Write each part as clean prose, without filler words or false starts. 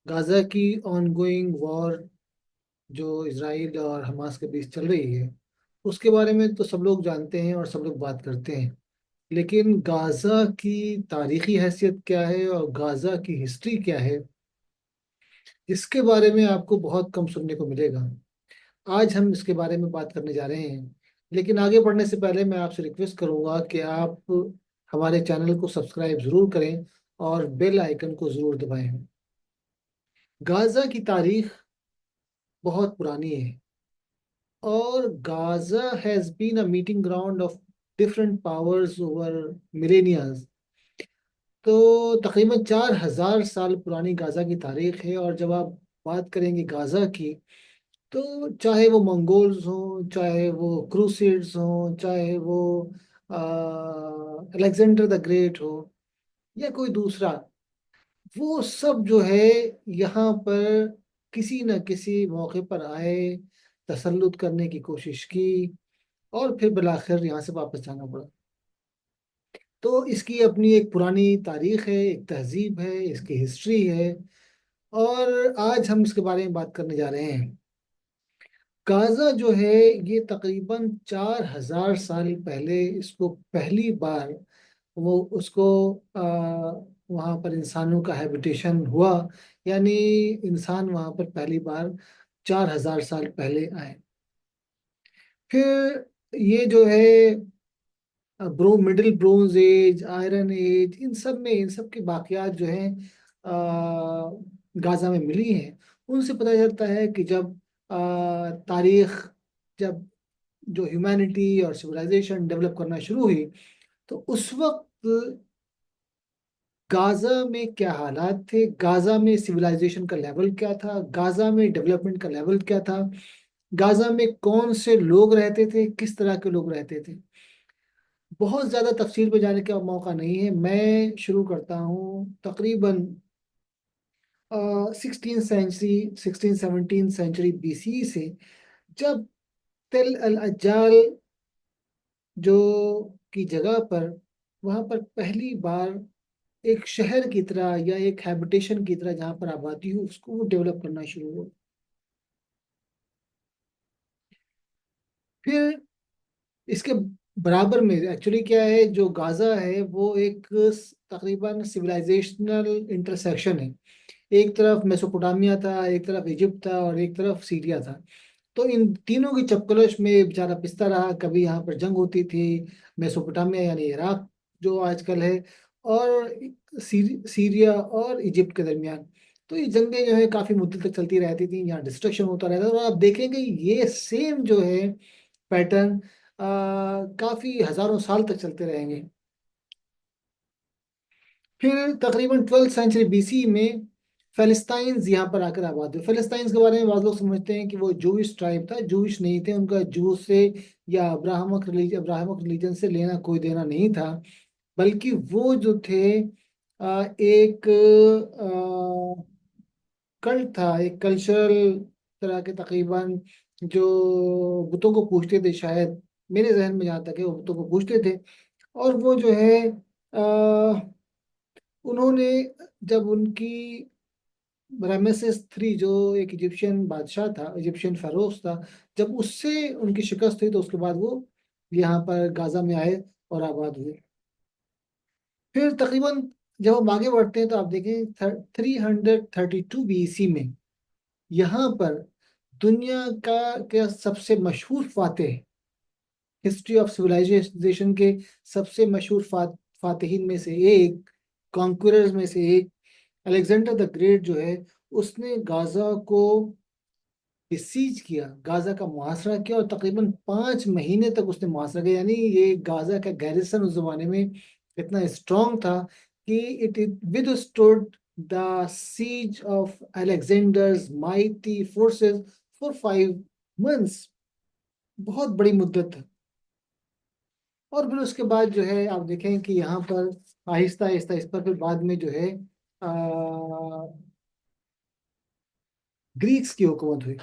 Gaza की ongoing war जो Israel और हमास के बीच चल रही है, उसके बारे में तो सब लोग जानते हैं और सब लोग बात करते हैं। लेकिन गाजा की तारीखी हैसियत क्या है और गाजा की हिस्ट्री क्या है, इसके बारे में आपको बहुत कम सुनने को मिलेगा। आज हम इसके बारे में बात करने जा रहे हैं। लेकिन आगे बढ़ने से पहले मैं आपसे रिक्वेस्ट करूंगा कि आप हमारे चैनल को सब्सक्राइब जरूर करें और बेल आइकन को जरूर दबाएं। गाजा की तारीख बहुत पुरानी है और Gaza has been a meeting ground of different powers over millennia. तो तकरीबन 4,000 साल पुरानी गाजा की तारीख है। और जब आप बात करेंगे गाजा की, तो चाहे वो मंगोल्स हों, चाहे वो क्रूसेड्स हों, चाहे वो अलेक्जेंडर द ग्रेट हो या कोई दूसरा, वो सब जो है यहाँ पर किसी न किसी मौके पर आए, तसल्लुत करने की कोशिश की और फिर बिलाखिर यहाँ से वापस जाना पड़ा। तो इसकी अपनी एक पुरानी तारीख है, एक तहजीब है, इसकी हिस्ट्री है। और आज हम इसके बारे में बात करने जा रहे हैं। गाजा जो है, ये तकरीबन 4,000 साल पहले इसको पहली बार वो उसको आ, वहाँ पर इंसानों का हैबिटेशन हुआ। यानी इंसान वहाँ पर पहली बार 4,000 साल पहले आए। फिर ये जो है middle bronze age, iron age, इन सब की बाकियात जो हैं गाजा में मिली हैं। उनसे पता चलता है कि जब तारीख, जब जो ह्यूमैनिटी और सिविलाइजेशन डेवलप करना शुरू हुई, तो उस वक्त गाजा में क्या हालात थे, गाजा में सिविलाइजेशन का लेवल क्या था, गाजा में डेवलपमेंट का लेवल क्या था, गाजा में कौन से लोग रहते थे, किस तरह के लोग रहते थे। बहुत ज़्यादा तफसील पे जाने का मौका नहीं है। मैं शुरू करता हूँ तकरीबन 16 सेंचुरी BC से, जब तेल अल अज्जाल जो की जगह पर, वहाँ पर पहली बार एक शहर की तरह या एक हैबिटेशन की तरह जहाँ पर आबादी हो, उसको डेवलप करना शुरू हुआ। फिर इसके बराबर में एक्चुअली क्या है, जो गाजा है वो एक तकरीबन सिविलाइजेशनल इंटरसेक्शन है। एक तरफ मेसोपोटामिया था, एक तरफ इजिप्ट था और एक तरफ सीरिया था। तो इन तीनों की चपकलश में बेचारा पिसता रहा। कभी यहाँ पर जंग होती थी, मेसोपोटामिया यानी इराक जो आजकल है, और सीरिया और इजिप्ट के दरमियान। तो ये जंगें जो है काफी मुद्दत तक चलती रहती थी, यहाँ डिस्ट्रक्शन होता रहता था। और आप देखेंगे ये सेम जो है पैटर्न काफी हजारों साल तक चलते रहेंगे। फिर तकरीबन 12वीं सेंचुरी BC में फ़लस्तीन यहाँ पर आकर आबाद हुए। फ़लस्तीन के बारे में बहुत लोग समझते हैं कि वो जूइश ट्राइब था। जूइश नहीं थे, उनका जू से या अब्राहमिक रिलीजन से लेना कोई देना नहीं था। बल्कि वो जो थे एक कल्ट था, एक कल्चरल तरह के तकरीबन, जो बुतों को पूजते थे शायद। मेरे जहन में जहाँ तक है, वो बुतों को पूजते थे। और वो जो है उन्होंने, जब उनकी रामेसेस 3 जो एक इजिप्शियन बादशाह था, इजिप्शियन फेरोज था, जब उससे उनकी शिकस्त हुई, तो उसके बाद वो यहाँ पर गाजा में आए और आबाद हुए। फिर तकरीबन जब हम आगे बढ़ते हैं, तो आप देखें 332 BC में यहाँ पर दुनिया का सबसे मशहूर फातेह, हिस्ट्री ऑफ सिविलाइजेशन के सबसे मशहूर फातिहीन में से एक, कॉन्क्वरर्स में से एक, अलेक्जेंडर द ग्रेट जो है, उसने गाजा को डिसीज किया, गाजा का मुहासरा किया। और तकरीबन 5 महीने तक उसने मुहासरा किया। यानी ये गाजा का गैरिसन उस जमाने में इतना स्ट्रांग था कि it withstood the siege of Alexander's mighty forces for 5 months. बहुत बड़ी मुद्दत है। और फिर उसके बाद जो है आप देखें कि यहाँ पर आहिस्ता आहिस्ता इस पर फिर बाद में जो है ग्रीक्स की हुकूमत हुई।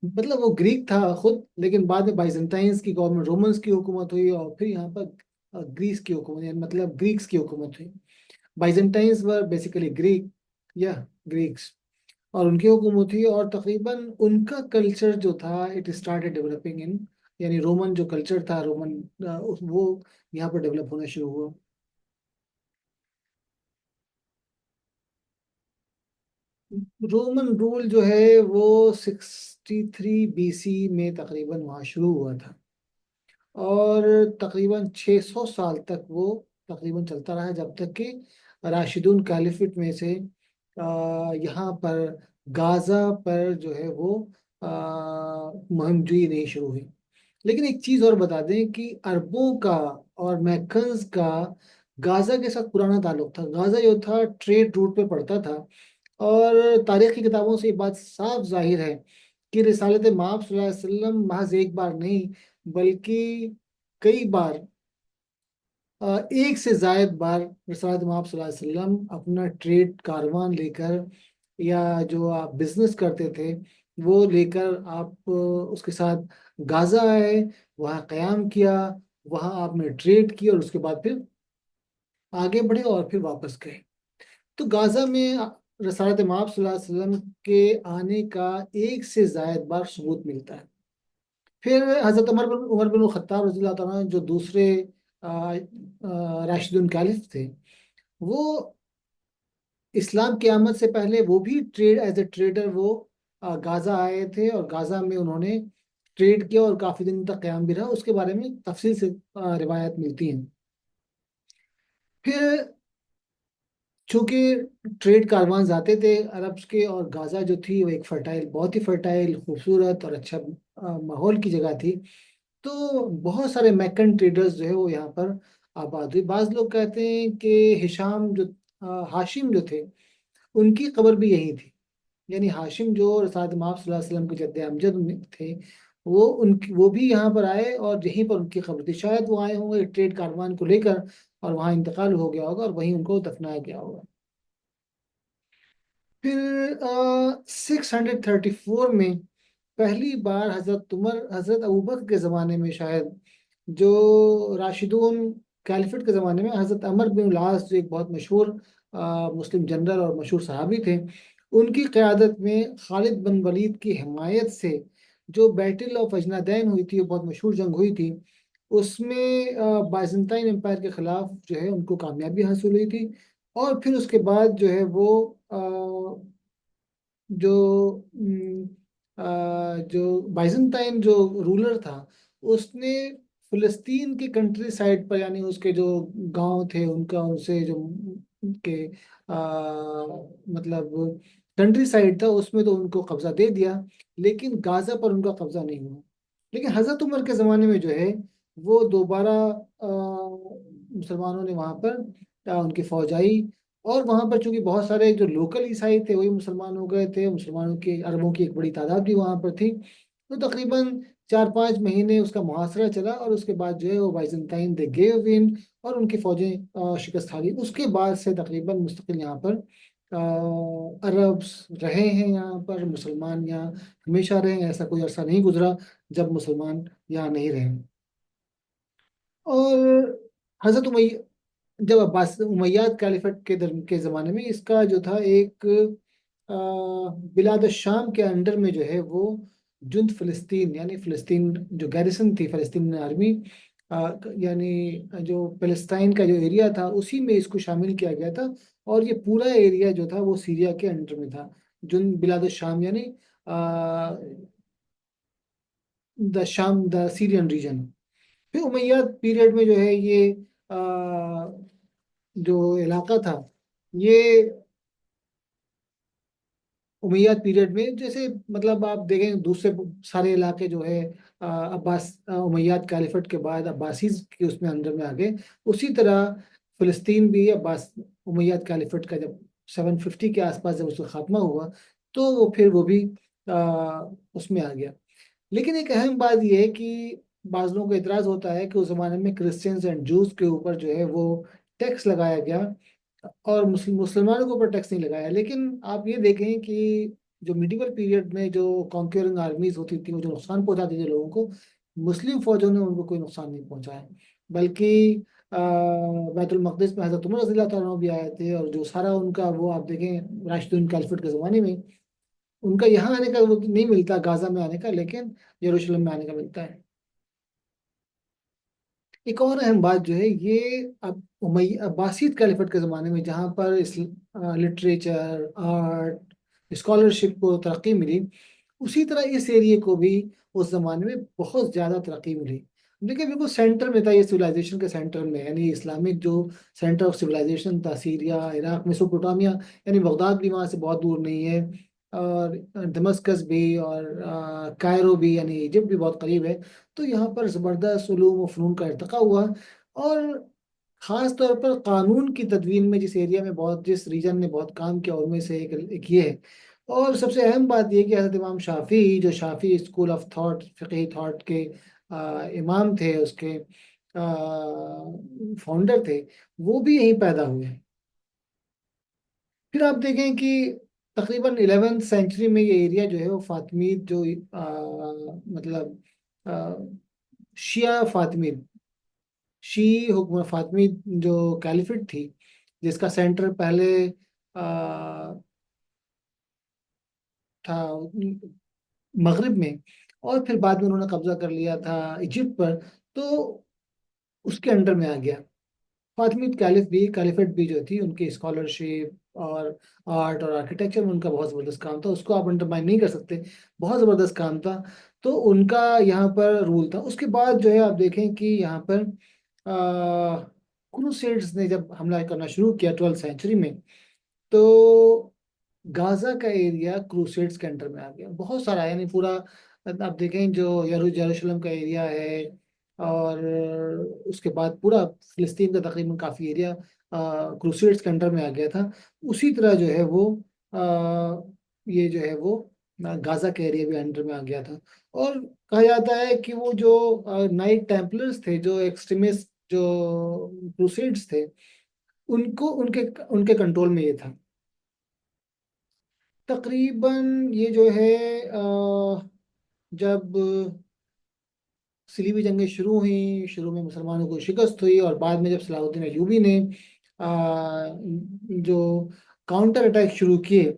मतलब वो ग्रीक था खुद, लेकिन बाद में बाइजेंटाइंस की गवर्नमेंट, रोमन्स की हुकूमत हुई, और फिर यहाँ पर ग्रीस की हुकूमत, मतलब ग्रीक्स की हुकूमत हुई। बाइजेंटाइंस वर बेसिकली ग्रीक, या ग्रीक्स, और उनकी हुकूमत थी, और तकरीबन उनका कल्चर जो था इट स्टार्टेड डेवलपिंग इन, यानी रोमन जो कल्चर था, रोमन वो यहाँ पर डेवलप होना शुरू हुआ। रोमन रूल जो है वो 63 BC में तकरीबन वहाँ शुरू हुआ था, और तकरीबन 600 साल तक वो तकरीबन चलता रहा, जब तक कि राशिदुन कैलिफेट में से यहाँ पर गाजा पर जो है वो मुहिमजोई नहीं शुरू हुई। लेकिन एक चीज और बता दें कि अरबों का और मैकन्स का गाजा के साथ पुराना ताल्लुक था। गाजा जो था ट्रेड रूट पे पड़ता था, और तारीख की किताबों से ये बात साफ जाहिर है कि रिसालत माब सल्लल्लाहु अलैहि वसल्लम महज एक बार नहीं, बल्कि कई बार, एक से जायद बार रिसालत माब सल्लल्लाहु अलैहि वसल्लम अपना ट्रेड कारवान लेकर, या जो आप बिजनेस करते थे वो लेकर आप उसके साथ गाजा आए, वहाँ क़याम किया, वहाँ आपने ट्रेड किया, और उसके बाद फिर आगे बढ़े और फिर वापस गए। तो गाजा में रसालत माब सल्लल्लाहु अलैहि वसल्लम के आने का एक से जायद बार सबूत मिलता है। फिर हजरत उमर बिन खत्ताब रज़ी अल्लाह तआला अन्हु, जो दूसरे राशिदुल कैलिफ थे, वो इस्लाम की आमद से पहले वो भी ट्रेड एज ए ट्रेडर वो गाजा आए थे, और गाजा में उन्होंने ट्रेड किया और काफी दिन तक क्याम भी रहा। उसके बारे में तफसील से रिवायत मिलती हैं। फिर चूंकि ट्रेड कारवान जाते थे अरब के, और गाजा जो थी वो एक फर्टाइल, बहुत ही फर्टाइल, खूबसूरत और अच्छा माहौल की जगह थी, तो बहुत सारे मैकन ट्रेडर्स जो है वो यहाँ पर आबाद हुए। बाज लोग कहते हैं कि हिशाम जो हाशिम जो थे, उनकी कब्र भी यही थी। यानी हाशिम जो रसूल माब सल्लल्लाहु अलैहि वसल्लम के जद्दे अमजद में थे, वो भी यहाँ पर आए, और यहीं पर उनकी कब्र थी। शायद वो आए होंगे ट्रेड कारवान को लेकर, और वहाँ इंतकाल हो गया होगा, और वहीं उनको दफनाया गया होगा। फिर 634 में पहली बार हजरत अबू बकर के ज़माने में, शायद जो राशिदून कैलिफेट के ज़माने में, हजरत अमर बिन लास, जो एक बहुत मशहूर मुस्लिम जनरल और मशहूर सहाबी थे, उनकी क़यादत में खालिद बिन वलीद की हिमायत से जो बैटल ऑफ अजनादैन हुई थी, वो बहुत मशहूर जंग हुई थी, उसमें बाइजेंटाइन एम्पायर के खिलाफ जो है उनको कामयाबी हासिल हुई थी। और फिर उसके बाद जो है वो जो जो बाइजेंटाइन जो रूलर था, उसने फिलिस्तीन के कंट्री साइड पर, यानी उसके जो गांव थे उनका, उनसे जो के मतलब कंट्री साइड था, उसमें तो उनको कब्जा दे दिया, लेकिन गाजा पर उनका कब्जा नहीं हुआ। लेकिन हजरत उमर के ज़माने में जो है वो दोबारा मुसलमानों ने वहाँ पर उनकी फौज आई, और वहाँ पर चूंकि बहुत सारे जो लोकल ईसाई थे वही मुसलमान हो गए थे, मुसलमानों की अरबों की एक बड़ी तादाद भी वहाँ पर थी। तो तकरीबन 4-5 महीने उसका मुहासरा चला, और उसके बाद जो है वो बाइजेंटाइन दे गेव इन, और उनकी फौजें शिकस्त खा गई। उसके बाद से तकरीबन मुस्तकिल यहाँ पर अरब्स रहे हैं, यहाँ पर मुसलमान यहाँ हमेशा रहे हैं, ऐसा कोई अरसा नहीं गुजरा जब मुसलमान यहाँ नहीं रहे। और हजरत जब अब्बास उमैयाद कैलिफेट के ज़माने में, इसका जो था एक बिलाद शाम के अंडर में जो है वो जुंद फ़िलिस्तीन, यानी फ़िलिस्तीन जो गैरिसन थी, फ़िलिस्तीन आर्मी, यानी जो फ़लस्तीन का जो एरिया था उसी में इसको शामिल किया गया था, और ये पूरा एरिया जो था वो सीरिया के अंडर में था। जुंद बिलाद शाम, यानी द शाम, द सीरियन रीजन। फिर उमैयाद पीरियड में जो है ये आ, जो इलाका था, ये उमैयद पीरियड में, जैसे मतलब आप देखें दूसरे सारे इलाके जो है उमैयद कैलिफेट के बाद अब्बासीज के उसमें अंदर में आ गए, उसी तरह फिलिस्तीन भी अब्बास उमैयद कैलिफेट का जब 750 के आसपास जब उसका खात्मा हुआ, तो वो फिर वो भी उसमें आ गया। लेकिन एक अहम बात यह है कि बाज़ लोगों को इतराज़ होता है कि उस ज़माने में क्रिश्चियंस एंड जूस के ऊपर जो है वो टैक्स लगाया गया, और मुसलमानों के ऊपर टैक्स नहीं लगाया। लेकिन आप ये देखें कि जो मिडिवल पीरियड में जो कॉन्क्यूरिंग आर्मीज होती थी, वो जो नुकसान पहुंचाती थी लोगों को, मुस्लिम फौजों ने उनको कोई नुकसान नहीं पहुंचाया, बल्कि बैतुल मक़दिस में हज़रत उमर रज़ियल्लाहु ताला अन्हु भी आए थे, और जो सारा उनका वो आप देखें राशिदुल खिलाफत के ज़माने में उनका यहाँ आने का वो नहीं मिलता, गाजा में आने का, लेकिन यरूशलेम में आने का मिलता है। एक और अहम बात जो है ये, अब अब्बासीद खिलाफत के ज़माने में जहाँ पर लिटरेचर, आर्ट, स्कॉलरशिप को तरक्की मिली, उसी तरह इस एरिया को भी उस जमाने में बहुत ज़्यादा तरक्की मिली। देखिए बिल्कुल सेंटर में था, ये सिविलाइजेशन के सेंटर में, यानी इस्लामिक जो सेंटर ऑफ सिविलाइजेशन था, सीरिया, इराक, मेसोपोटामिया, यानी बगदाद भी वहाँ से बहुत दूर नहीं है, और दमस्कस भी, और कायरो भी, यानी इजिप्ट भी बहुत करीब है। तो यहाँ पर ज़बरदस्त उलूम व फ़नून का इर्तिक़ा हुआ, और ख़ास तौर पर कानून की तदवीन में जिस एरिया में बहुत, जिस रीजन ने बहुत काम किया, उनमें से एक ये है। और सबसे अहम बात यह कि हज़रत इमाम शाफी, जो शाफी स्कूल ऑफ थॉट, फ़िक़ही थॉट के इमाम थे, उसके फाउंडर थे, वो भी यहीं पैदा हुए हैं। फिर आप देखें कि तकरीबन 11th सेंचुरी में ये एरिया जो है वो फातमीद, जो मतलब शिया फातमीद, शी हुकूमत फातमीद जो कैलिफेट थी, जिसका सेंटर पहले था मगरिब में, और फिर बाद में उन्होंने कब्जा कर लिया था इजिप्ट पर, तो उसके अंडर में आ गया। फातिमिद कैलिफेट भी जो थी, उनकी स्कॉलरशिप और आर्ट और आर्किटेक्चर में उनका बहुत ज़बरदस्त काम था, उसको आप अंडरमाइन नहीं कर सकते, बहुत ज़बरदस्त काम था। तो उनका यहाँ पर रूल था। उसके बाद जो है आप देखें कि यहाँ पर क्रूसेड्स ने जब हमला करना शुरू किया 12th सेंचुरी में, तो गाजा का एरिया क्रूसेड्स के अंडर में आ गया, बहुत सारा, यानी पूरा आप देखें जो यरूशलेम का एरिया है, और उसके बाद पूरा फिलिस्तीन का तकरीबन काफ़ी एरिया क्रूसेड्स के अंडर में आ गया था। उसी तरह जो है वो ये जो है वो गाजा के एरिया भी अंडर में आ गया था। और कहा जाता है कि वो जो नाइट टेम्पलर्स थे, जो एक्सट्रीमिस्ट, जो क्रूसेड्स थे, उनको उनके उनके कंट्रोल में ये था। तकरीबन ये जो है जब सलीबी जंगें शुरू हुई, शुरू में मुसलमानों को शिकस्त हुई, और बाद में जब सलाहुद्दीन अयूबी ने जो काउंटर अटैक शुरू किए,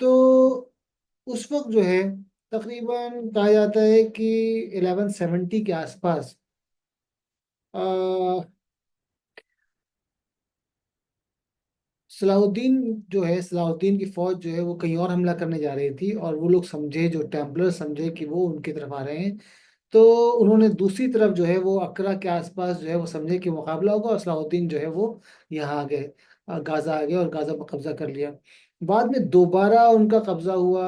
तो उस वक्त जो है तकरीबन कहा जाता है कि 1170 के आसपास सलाहुद्दीन जो है, सलाहुद्दीन की फौज जो है वो कहीं और हमला करने जा रही थी, और वो लोग समझे, जो टेम्पलर समझे कि वो उनकी तरफ आ रहे हैं, तो उन्होंने दूसरी तरफ जो है वो अकरा के आसपास जो है वो समझे कि मुकाबला होगा, और सलाहुद्दीन जो है वो यहाँ आ गए, गाजा आ गए, और गाजा पर कब्जा कर लिया। बाद में दोबारा उनका कब्जा हुआ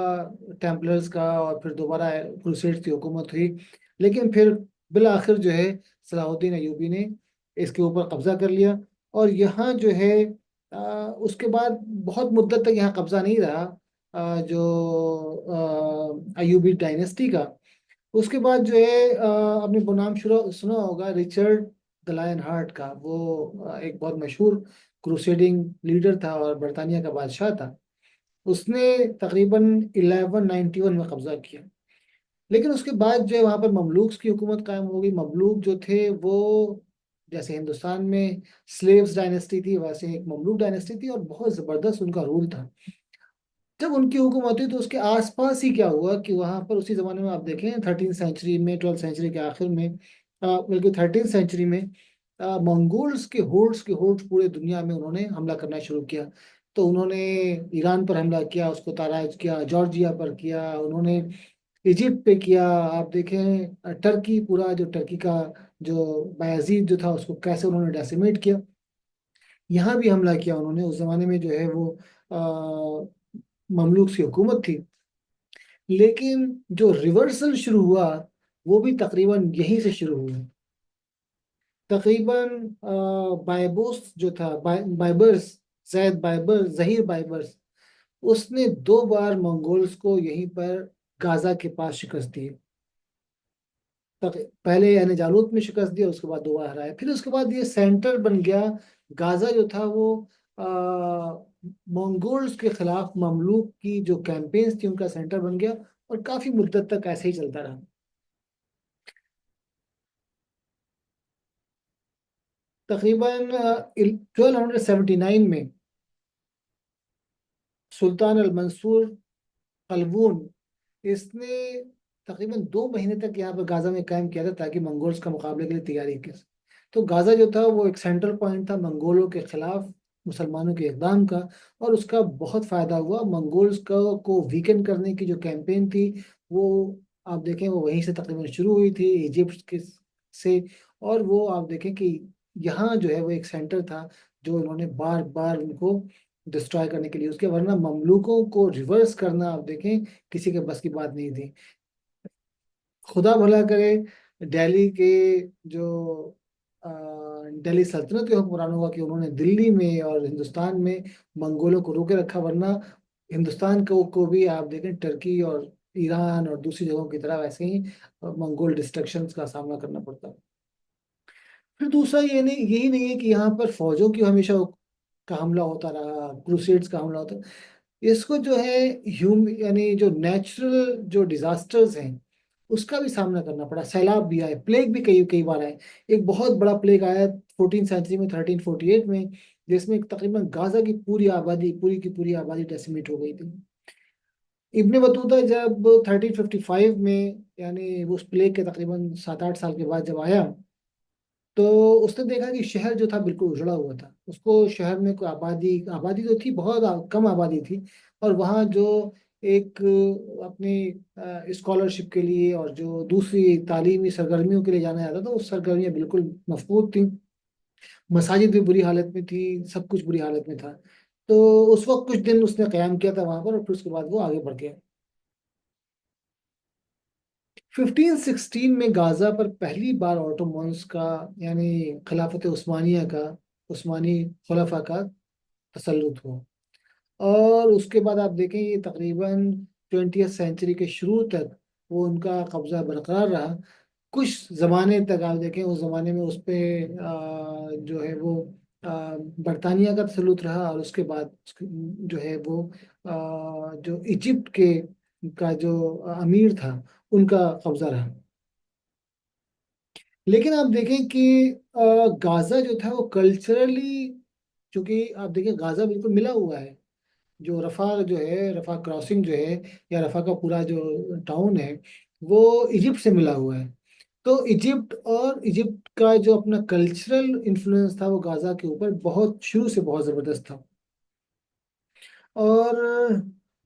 टेम्पलर्स का, और फिर दोबारा क्रूसेड्स की हुकूमत हुई, लेकिन फिर बिल आखिर जो है सलाहुद्दीन अयूबी ने इसके ऊपर कब्जा कर लिया। और यहाँ जो है उसके बाद बहुत मुद्दत तक यहाँ कब्जा नहीं रहा जो अयूबी डायनेस्टी का। उसके बाद जो है आपने वो नाम शुरू सुना होगा, रिचर्ड द लायन हार्ट का, वो एक बहुत मशहूर क्रूसेडिंग लीडर था और बरतानिया का बादशाह था। उसने तकरीबन 1191 में कब्जा किया। लेकिन उसके बाद जो है वहाँ पर ममलूक्स की हुकूमत कायम हो गई। ममलूक जो थे वो, जैसे हिंदुस्तान में स्लेव्स डायनेस्टी थी, वैसे एक ममलूक डायनेस्टी थी, और बहुत ज़बरदस्त उनका रूल था। जब उनकी हुकूमत हुई तो उसके आसपास ही क्या हुआ कि वहां पर उसी जमाने में आप देखें 13th सेंचुरी में, 12th सेंचुरी के आखिर में, बल्कि 13th सेंचुरी में मंगोल्स के होड्स पूरे दुनिया में उन्होंने हमला करना शुरू किया। तो उन्होंने ईरान पर हमला किया, उसको ताराज किया, जॉर्जिया पर किया, उन्होंने इजिप्ट पे किया। आप देखें टर्की, पूरा जो टर्की का जो बायजीद जो था, उसको कैसे उन्होंने डेसिमेट किया। यहाँ भी हमला किया उन्होंने। उस जमाने में जो है वो ममलूक की हुकूमत थी। लेकिन जो रिवर्सल शुरू हुआ वो भी तकरीबन यहीं से शुरू हुआ। तकरीबन बायबोस जो था, बाइबर्स, जैद बाइबर, जहीर बाइबर्स, उसने 2 बार मंगोल्स को यहीं पर गाजा के पास शिकस्त दी। पहले यानी जालूत में शिकस्त दिया, उसके बाद 2 बार हराया। फिर उसके बाद ये सेंटर बन गया। गाजा जो था वो आ, मंगोल्स के खिलाफ ममलूक की जो कैंपेन्स थी उनका सेंटर बन गया, और काफी मुद्दत तक ऐसे ही चलता। 。 रहा। 。 . 。 . 。 . 。 . . 。 . 。 . 。 . 。 . . 。 . . 。 . . 。 . . 。 . . 。 . . 。 . . 。 . . 。 . 。 . 。 . 。 . 。 . 。 . 。 . . तकरीबन 1279 में सुल्तान अल मंसूर कलबून, इसने तकरीबन 2 महीने तक यहाँ पर गाजा में कायम किया था ताकि मंगोल्स का मुकाबले के लिए तैयारी की। तो गाजा जो था वो एक सेंट्रल पॉइंट था मंगोलों के खिलाफ मुसलमानों के इकदाम का, और उसका बहुत फायदा हुआ। मंगोल्स को वीकन करने की जो कैंपेन थी, वो आप देखें वो वहीं से तकरीबन शुरू हुई थी, इजिप्ट के से। और वो आप देखें कि यहाँ जो है वो एक सेंटर था जो इन्होंने बार बार उनको डिस्ट्रॉय करने के लिए उसके, वरना ममलूकों को रिवर्स करना आप देखें किसी के बस की बात नहीं थी। खुदा भला करे, दिल्ली के जो अ, दिल्ली सल्तनत के हुक्मरानों हुआ कि उन्होंने दिल्ली में और हिंदुस्तान में मंगोलों को रोके रखा, वरना हिंदुस्तान को भी आप देखें टर्की और ईरान और दूसरी जगहों की तरह वैसे ही मंगोल डिस्ट्रक्शंस का सामना करना पड़ता। फिर दूसरा ये नहीं, यही नहीं है कि यहाँ पर फौजों की हमेशा का हमला होता रहा, क्रूसेड्स का हमला होता। इसको जो है यानी जो नेचुरल जो डिजास्टर्स हैं उसका भी सामना करना पड़ा। सैलाब भी आए, प्लेग भी कई कई बार आए। एक बहुत बड़ा प्लेग आया 14th सेंचुरी में, 1348 में, जिसमें तकरीबन गाजा की पूरी आबादी, पूरी की पूरी आबादी डेसिमेट हो गई थी। इब्ने बतूता जब 1355 में, यानी उस प्लेग के तकरीबन 7-8 साल के बाद जब आया, तो उसने देखा कि शहर जो था बिल्कुल उजड़ा हुआ था। उसको शहर में कोई आबादी आबादी तो थी, बहुत कम आबादी थी। और वहाँ जो एक अपनी स्कॉलरशिप के लिए और जो दूसरी तालीमी सरगर्मियों के लिए जाना जाता था, वो सरगर्मियाँ बिल्कुल मफकूद थी। मसाजिद भी बुरी हालत में थी, सब कुछ बुरी हालत में था। तो उस वक्त कुछ दिन उसने क़याम किया था वहाँ पर, और फिर उसके बाद वो आगे बढ़ गया। 1516 में गाजा पर पहली बार ऑटोमन्स का, यानी खिलाफत उस्मानिया का, उस्मानी खुलाफा का तसल्लुत हुआ। और उसके बाद आप देखें ये तकरीबन 20th सेंचुरी के शुरू तक वो उनका कब्जा बरकरार रहा। कुछ ज़माने तक आप देखें, उस ज़माने में उस पे जो है वो बरतानिया का तसल्लुत रहा। और उसके बाद जो है वो जो इजिप्ट के का जो अमीर था, उनका कब्जा रहा। लेकिन आप देखें कि गाजा जो था वो कल्चरली, चूंकि आप देखें गाजा बिल्कुल मिला हुआ है, जो रफा जो है, रफा क्रॉसिंग जो है, या रफा का पूरा जो टाउन है, वो इजिप्ट से मिला हुआ है। तो इजिप्ट का जो अपना कल्चरल इन्फ्लुएंस था वो गाजा के ऊपर बहुत शुरू से बहुत ज़बरदस्त था। और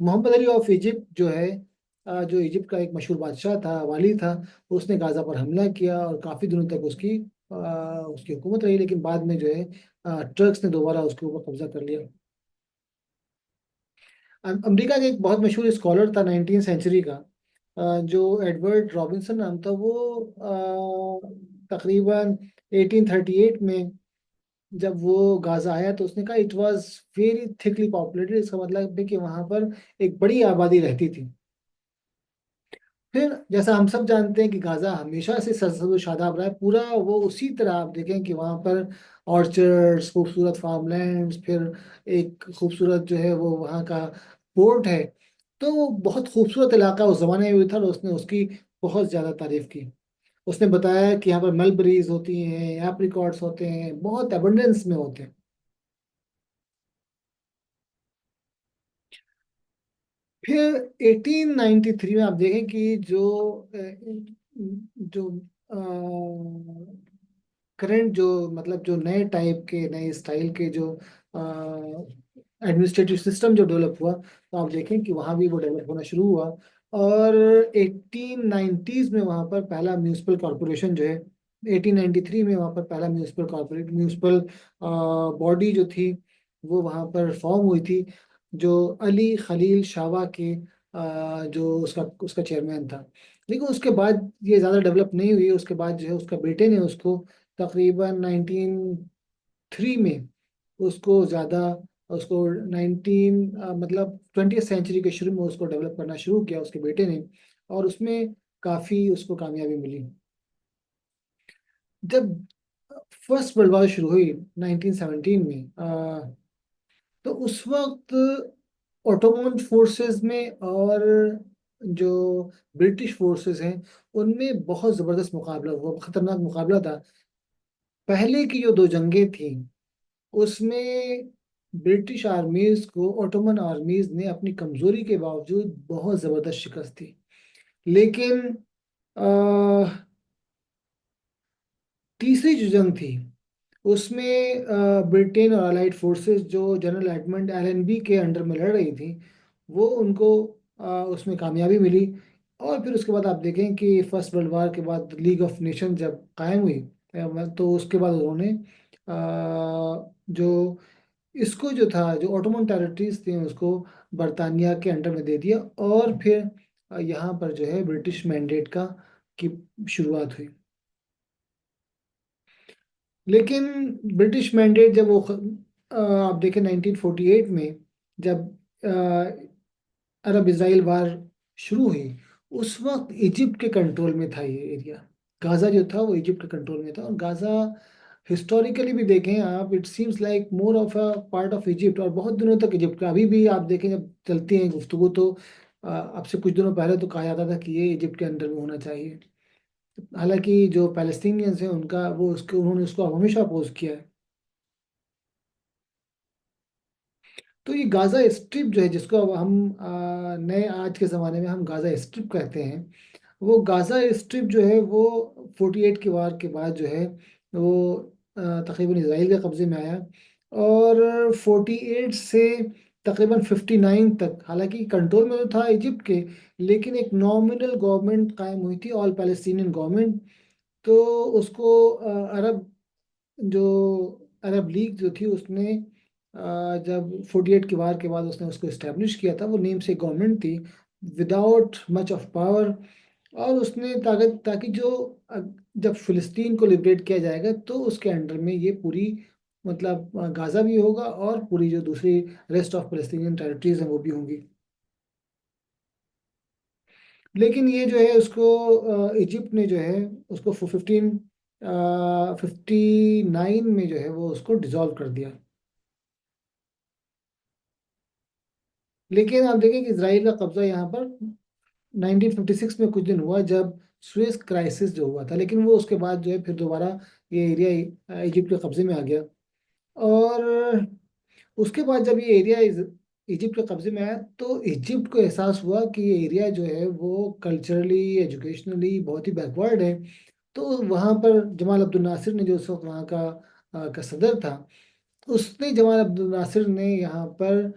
मोहम्मद अली ऑफ इजिप्ट जो है, जो इजिप्ट का एक मशहूर बादशाह था, वाली था, उसने गाजा पर हमला किया और काफ़ी दिनों तक उसकी हुकूमत रही। लेकिन बाद में जो है टर्क्स ने दोबारा उसके ऊपर कब्जा कर लिया। अमेरिका का एक बहुत मशहूर स्कॉलर था 19th सेंचुरी का, जो एडवर्ड रॉबिन्सन नाम था। वो तकरीबन 1838 में जब वो गाजा आया, तो उसने कहा it was very thickly populated. इसका मतलब है कि वहां पर एक बड़ी आबादी रहती थी। फिर जैसा हम सब जानते हैं कि गाजा हमेशा से सरसब्ज और शादाब रहा है, पूरा वो उसी तरह आप देखें कि वहाँ पर ऑर्चर्ड्स, खूबसूरत फार्मलैंड्स, फिर एक खूबसूरत जो है वो वहाँ का पोर्ट है। तो वो बहुत खूबसूरत इलाका उस जमाने में भी था, और उसने उसकी बहुत ज़्यादा तारीफ की। उसने बताया कि यहाँ पर मलबरीज होती हैं, एप्रिकॉट्स होते हैं, बहुत एबंडेंस में होते हैं। फिर 1893 में आप देखें कि जो करंट जो, मतलब जो नए टाइप के, नए स्टाइल के जो एडमिनिस्ट्रेटिव सिस्टम जो डेवलप हुआ, तो आप देखें कि वहाँ भी वो डेवलप होना शुरू हुआ। और 1890s में वहाँ पर पहला म्यूनिसिपल कॉरपोरेशन जो है, 1893 में वहाँ पर पहला म्यूनिसिपल बॉडी जो थी, वो वहाँ पर फॉर्म हुई थी, जो अली खलील शावा के जो उसका उसका चेयरमैन था। लेकिन उसके बाद ये ज़्यादा डेवलप नहीं हुई। उसके बाद जो है उसका बेटे ने उसको तकरीबन 1903 में उसको ज़्यादा, उसको 19 मतलब 20th सेंचुरी के शुरू में उसको डेवलप करना शुरू किया उसके बेटे ने। और उसमें काफ़ी उसको कामयाबी मिली। जब फर्स्ट वर्ल्ड वॉर शुरू हुई 1917 में, तो उस वक्त ऑटोमन फोर्सेस में और जो ब्रिटिश फोर्सेस हैं, उनमें बहुत ज़बरदस्त मुकाबला हुआ, खतरनाक मुकाबला था। पहले की जो दो जंगें थी उसमें ब्रिटिश आर्मीज को ओटोमन आर्मीज ने अपनी कमजोरी के बावजूद बहुत जबरदस्त शिकस्त दी। लेकिन तीसरी जो जंग थी उसमें ब्रिटेन और अलाइड फोर्सेस जो जनरल एडमंड एलएनबी के अंडर में लड़ रही थी वो उनको उसमें कामयाबी मिली। और फिर उसके बाद आप देखें कि फर्स्ट वर्ल्ड वार के बाद लीग ऑफ नेशन जब कायम हुई तो उसके बाद उन्होंने जो इसको जो था जो ऑटोमन टेरिटरीज थी उसको बरतानिया के अंडर में दे दिया। और फिर यहाँ पर जो है ब्रिटिश मैंडेट का की शुरुआत हुई। लेकिन ब्रिटिश मैंडेट जब वो आप देखें 1948 में जब अरब इसराइल वार शुरू हुई उस वक्त इजिप्ट के कंट्रोल में था ये एरिया। गाजा जो था वो इजिप्ट के कंट्रोल में था। और गाजा हिस्टोरिकली भी देखें आप it seems like more of a part of Egypt और बहुत दिनों तक इजिप्ट का। अभी भी आप देखें जब चलती है गुफ्तगू तो अब से कुछ दिनों पहले तो कहा जाता था कि ये इजिप्ट के अंडर में होना चाहिए। हालांकि जो पैलेस्टीनियंस हैं उनका वो उसके उन्होंने उसको हमेशा अपोज किया है। तो ये गाजा स्ट्रिप जो है जिसको अब हम नए आज के ज़माने में हम गाजा स्ट्रिप कहते हैं वो गाजा स्ट्रिप जो है वो 48 के वार के बाद जो है वो तकरीबन इसराइल के कब्जे में आया। और 48 से तकरीबन 59 तक हालांकि कंट्रोल में तो था इजिप्ट के लेकिन एक नॉमिनल गवर्नमेंट कायम हुई थी ऑल पैलेस्टीनियन गवर्नमेंट। तो उसको अरब जो अरब लीग जो थी उसने जब 48 के वार के बाद उसने उसको इस्टेब्लिश किया था वो नेम से गवर्नमेंट थी विदाउट मच ऑफ पावर। और उसने ताकत ताकि जो जब फिलिस्तीन को लिबरेट किया जाएगा तो उसके अंडर में ये पूरी मतलब गाजा भी होगा और पूरी जो दूसरी रेस्ट ऑफ पैलेस्टीनियन टेरिटरीज हैं वो भी होंगी। लेकिन ये जो है उसको इजिप्ट ने जो है उसको 59 में जो है वो उसको डिसॉल्व कर दिया। लेकिन आप देखें कि इसराइल का कब्जा यहाँ पर 1956 में कुछ दिन हुआ जब सुएज क्राइसिस जो हुआ था। लेकिन वो उसके बाद जो है फिर दोबारा ये एरिया इजिप्ट के कब्जे में आ गया। और उसके बाद जब ये एरिया इजिप्ट के कब्जे में आया तो इजिप्ट को एहसास हुआ कि ये एरिया जो है वो कल्चरली एजुकेशनली बहुत ही बैकवर्ड है। तो वहाँ पर जमाल अब्दुल नासिर ने जो उस वक्त वहाँ का सदर था उसने जमाल अब्दुल नासिर ने यहाँ पर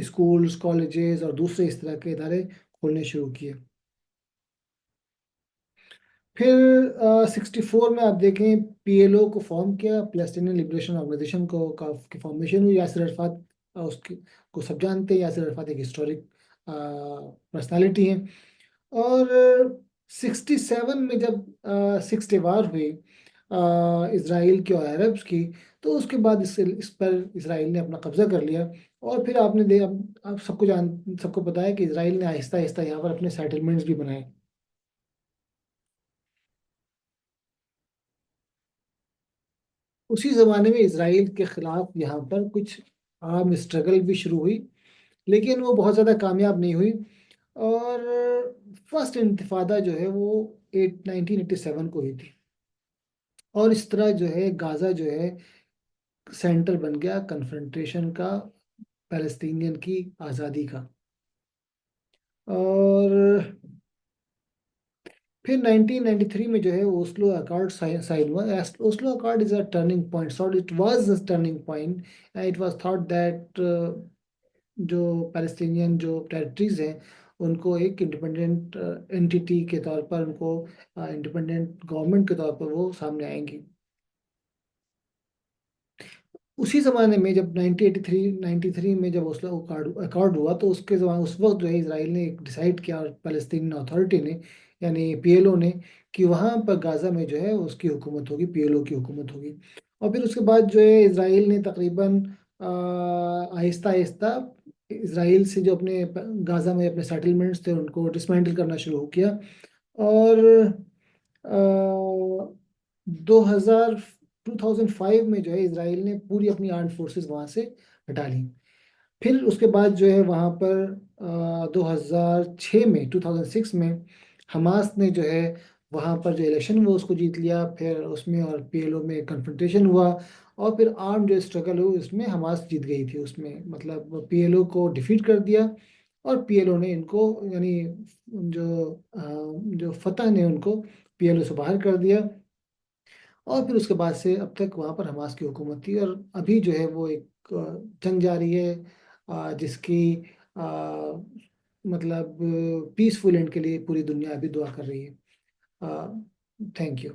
स्कूल्स कॉलेजेस और दूसरे इस तरह के इदारे खोलने शुरू किए। फिर 64 में आप देखें पीएलओ को फॉर्म किया पैलेस्टीनियन लिबरेशन ऑर्गेनाइजेशन की फॉर्मेशन हुई। यासिर अरफात उसकी को सब जानते हैं। यासिर अरफात एक हिस्टोरिक पर्सनालिटी है। और 67 में जब सिक्स डे वार हुई इसराइल की और अरब्स की तो उसके बाद इस पर इसराइल ने अपना कब्जा कर लिया। और फिर आपने दे आप सबको पता है कि इसराइल ने आहिस्ता आहिस्ता यहाँ पर अपने सेटलमेंट्स भी बनाए। उसी जमाने में इसराइल के खिलाफ यहाँ पर कुछ आर्म स्ट्रगल भी शुरू हुई लेकिन वो बहुत ज़्यादा कामयाब नहीं हुई। और फर्स्ट इंतिफादा जो है वो 1987 को हुई थी। और इस तरह जो है गाजा जो है सेंटर बन गया कन्फ्रंटेशन का पैलेस्टीनियन की आज़ादी का। और फिर 1993 में जो है ओस्लो अकॉर्ड साइन हुआ। Oslo accord is a turning point sorry it was a turning point. It was thought that जो पैलेस्टीनियन जो टेरिटरीज हैं उनको एक इंडिपेंडेंट एंटिटी के तौर पर उनको इंडिपेंडेंट गवर्नमेंट के तौर पर वो सामने आएंगी। उसी ज़माने में जब 1983 93 में जब ओस्लो अकॉर्ड अकॉर्ड हुआ तो उसके ज़माने उस वक्त जो है इसराइल ने डिसाइड किया और पैलेस्टीन अथॉरिटी ने यानी पीएलओ ने कि वहाँ पर गाजा में जो है उसकी हुकूमत होगी पीएलओ की हुकूमत होगी। और फिर उसके बाद जो है इसराइल ने तकरीबन आहिस्ता आहिस्ता इसराइल से जो अपने गाजा में अपने सेटलमेंट्स थे उनको डिसमेंटल करना शुरू किया। और 2000 2005 में जो है इसराइल ने पूरी अपनी आर्म्ड फोर्सेस वहाँ से हटा ली। फिर उसके बाद जो है वहाँ पर 2006 में 2006 में हमास ने जो है वहाँ पर जो इलेक्शन वो उसको जीत लिया, फिर उसमें और पीएलओ में कन्फ्रंटेशन हुआ, और फिर आर्म जो स्ट्रगल हुई उसमें हमास जीत गई थी, उसमें मतलब पीएलओ को डिफीट कर दिया, और पीएलओ ने इनको, यानी जो फतह ने उनको पीएलओ से बाहर कर दिया। और फिर उसके बाद से अब तक वहाँ पर हमास की हुकूमत थी, और अभी जो है वो एक जंग जारी है, जिसकी मतलब पीसफुल एंड के लिए पूरी दुनिया अभी दुआ कर रही है। Thank you.